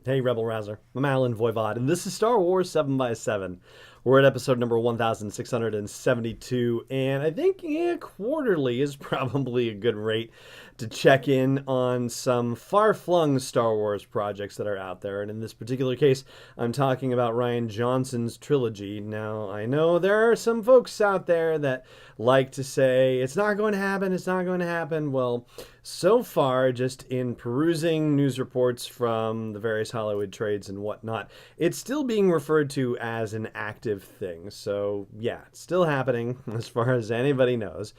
Hey, Rebel Rouser. I'm Alan Voivod, and this is Star Wars 7 by 7. We're at episode number 1672, and I think quarterly is probably a good rate to check in on some far-flung Star Wars projects that are out there. And in this particular case, I'm talking about Rian Johnson's trilogy. Now, I know there are some folks out there that like to say, it's not going to happen, it's not going to happen. Well, so far, just in perusing news reports from the various Hollywood trades and whatnot, it's still being referred to as an active thing. So, yeah, it's still happening as far as anybody knows.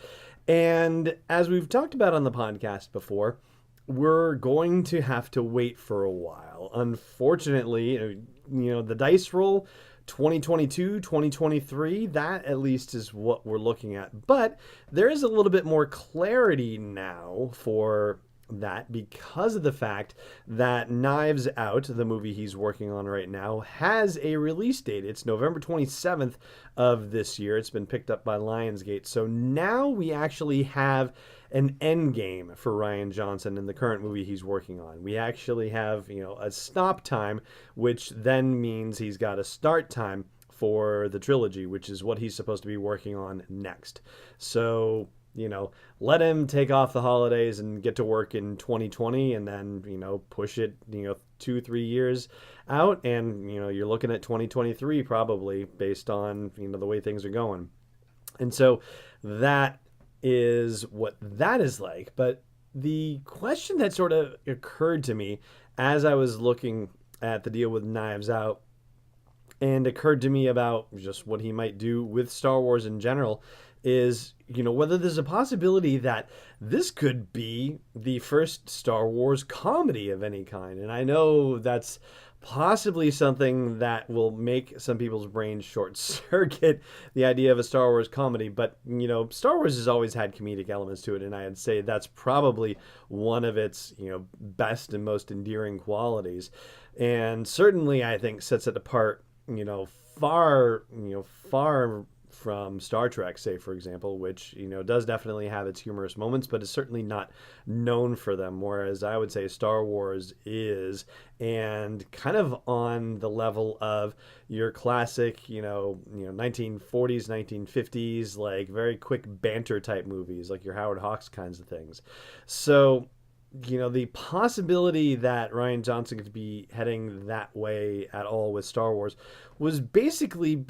And as we've talked about on the podcast before, we're going to have to wait for a while. Unfortunately, the dice roll 2022, 2023, that at least is what we're looking at. But there is a little bit more clarity now for that because of the fact that Knives Out, the movie he's working on right now, has a release date. It's November 27th of this year. It's been picked up by Lionsgate. So now we actually have an end game for Rian Johnson in the current movie he's working on. We actually have, a stop time, which then means he's got a start time for the trilogy, which is what he's supposed to be working on next. So, let him take off the holidays and get to work in 2020 and then, push it, 2-3 years out. And, you're looking at 2023 probably based on, the way things are going. And so that is what that is like. But the question that sort of occurred to me as I was looking at the deal with Knives Out and occurred to me about just what he might do with Star Wars in general is, whether there's a possibility that this could be the first Star Wars comedy of any kind. And I know that's possibly something that will make some people's brains short circuit the idea of a Star Wars comedy, but Star Wars has always had comedic elements to it, and I'd say that's probably one of its best and most endearing qualities, and certainly I think sets it apart far from Star Trek, say, for example, which, does definitely have its humorous moments, but is certainly not known for them, whereas I would say Star Wars is, and kind of on the level of your classic, 1940s, 1950s, like very quick banter type movies, like your Howard Hawks kinds of things. So, the possibility that Rian Johnson could be heading that way at all with Star Wars was basically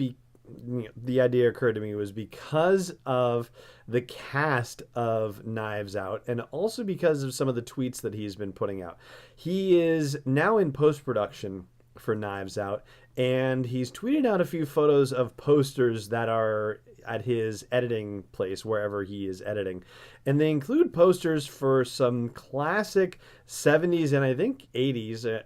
the idea occurred to me was because of the cast of Knives Out and also because of some of the tweets that he's been putting out. He is now in post-production for Knives Out, and he's tweeted out a few photos of posters that are at his editing place, wherever he is editing. And they include posters for some classic 70s and I think 80s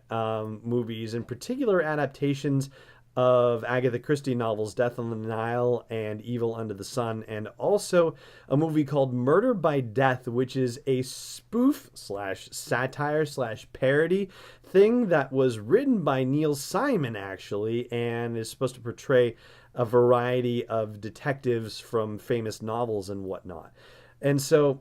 movies, in particular adaptations of Agatha Christie novels Death on the Nile and Evil Under the Sun, and also a movie called Murder by Death, which is a spoof slash satire slash parody thing that was written by Neil Simon, actually, and is supposed to portray a variety of detectives from famous novels and whatnot. And so,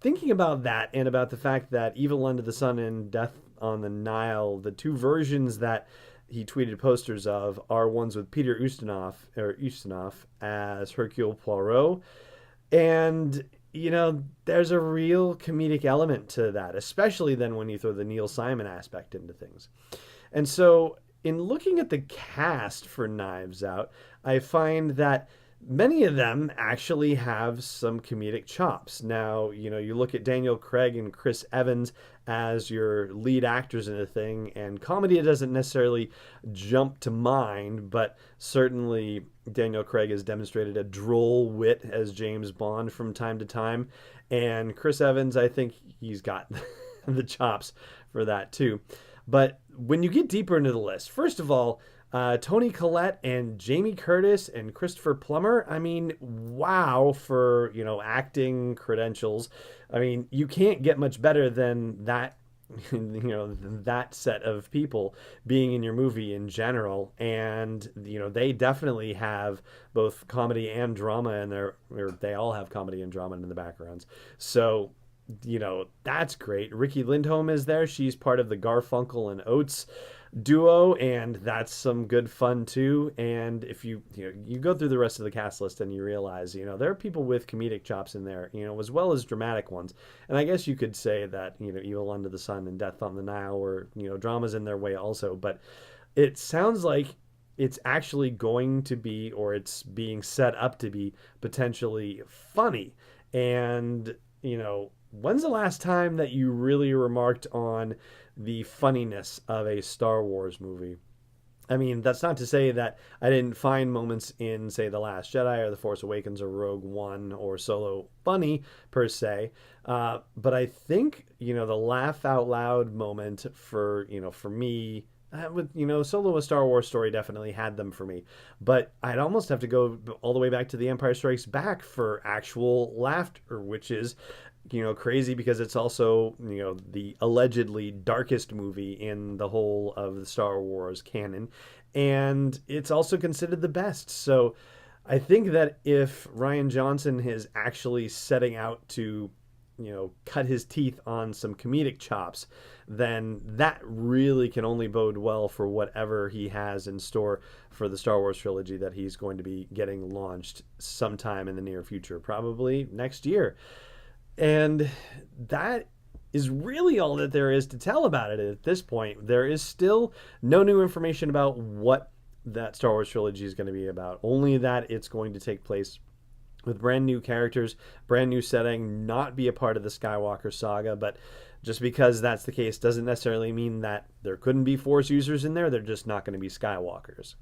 thinking about that and about the fact that Evil Under the Sun and Death on the Nile, the two versions that he tweeted posters of are ones with Peter Ustinov as Hercule Poirot. And, there's a real comedic element to that, especially then when you throw the Neil Simon aspect into things. And so in looking at the cast for Knives Out, I find that many of them actually have some comedic chops. Now, you look at Daniel Craig and Chris Evans as your lead actors in a thing, and comedy doesn't necessarily jump to mind, but certainly Daniel Craig has demonstrated a droll wit as James Bond from time to time, and Chris Evans, I think he's got the chops for that too. But when you get deeper into the list, first of all, Toni Collette and Jamie Curtis and Christopher Plummer. I mean, wow for, acting credentials. I mean, you can't get much better than that, that set of people being in your movie in general. And, they definitely have both comedy and drama in their, or they all have comedy and drama in the backgrounds. So, that's great. Ricky Lindholm is there. She's part of the Garfunkel and Oates duo, and that's some good fun too. And if you go through the rest of the cast list and you realize, there are people with comedic chops in there, as well as dramatic ones. And I guess you could say that, Evil Under the Sun and Death on the Nile were, dramas in their way also. But it sounds like it's actually going to be, or it's being set up to be, potentially funny. And, when's the last time that you really remarked on the funniness of a Star Wars movie? I mean, that's not to say that I didn't find moments in, say, The Last Jedi or The Force Awakens or Rogue One or Solo funny, per se. But I think, the laugh out loud moment for me, with Solo: A Star Wars Story definitely had them for me. But I'd almost have to go all the way back to The Empire Strikes Back for actual laughter, which is crazy because it's also, the allegedly darkest movie in the whole of the Star Wars canon. And it's also considered the best. So I think that if Rian Johnson is actually setting out to, cut his teeth on some comedic chops, then that really can only bode well for whatever he has in store for the Star Wars trilogy that he's going to be getting launched sometime in the near future, probably next year. And that is really all that there is to tell about it at this point. There is still no new information about what that Star Wars trilogy is going to be about, only that it's going to take place with brand new characters, brand new setting, not be a part of the Skywalker saga. But just because that's the case doesn't necessarily mean that there couldn't be Force users in there. They're just not going to be Skywalkers.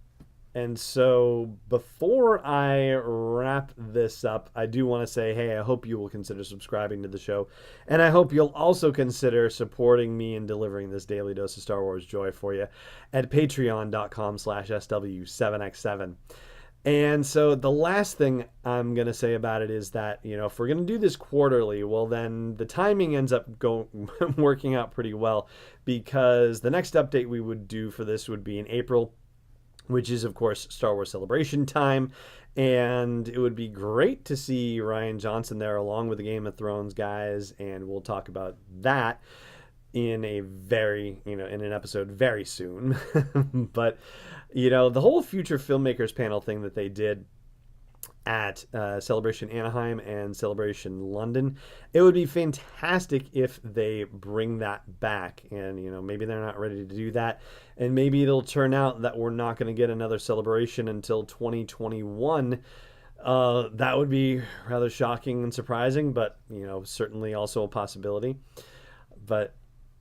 And so before I wrap this up, I do want to say, hey, I hope you will consider subscribing to the show. And I hope you'll also consider supporting me in delivering this daily dose of Star Wars joy for you at patreon.com/SW7x7. And so the last thing I'm going to say about it is that, if we're going to do this quarterly, well, then the timing ends up working out pretty well, because the next update we would do for this would be in April, which is, of course, Star Wars Celebration time. And it would be great to see Rian Johnson there along with the Game of Thrones guys. And we'll talk about that in an episode very soon. But, the whole future filmmakers panel thing that they did at Celebration Anaheim and Celebration London, it would be fantastic if they bring that back. And maybe they're not ready to do that, and maybe it'll turn out that we're not going to get another Celebration until 2021. That would be rather shocking and surprising, but certainly also a possibility. But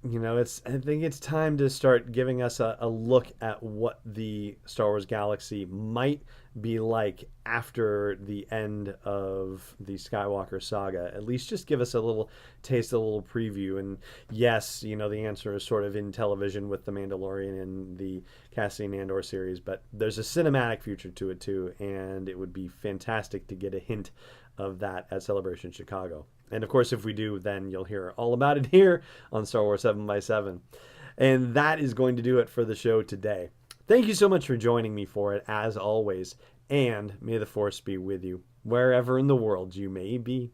I think it's time to start giving us a look at what the Star Wars galaxy might be like after the end of the Skywalker saga. At least just give us a little taste, a little preview. And yes, the answer is sort of in television with The Mandalorian and the Cassian Andor series, but there's a cinematic future to it too, and it would be fantastic to get a hint of that at Celebration Chicago. And of course, if we do, then you'll hear all about it here on Star Wars 7x7. And that is going to do it for the show today. Thank you so much for joining me for it, as always. And may the Force be with you, wherever in the world you may be.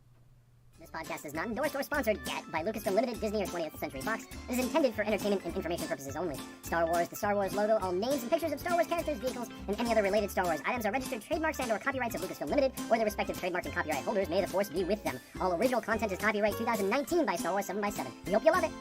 This podcast is not endorsed or sponsored yet by Lucasfilm Limited, Disney, or 20th Century Fox. It is intended for entertainment and information purposes only. Star Wars, the Star Wars logo, all names and pictures of Star Wars characters, vehicles, and any other related Star Wars items are registered trademarks and/or copyrights of Lucasfilm Limited or their respective trademark and copyright holders. May the Force be with them. All original content is copyright 2019 by Star Wars 7x7. We hope you love it.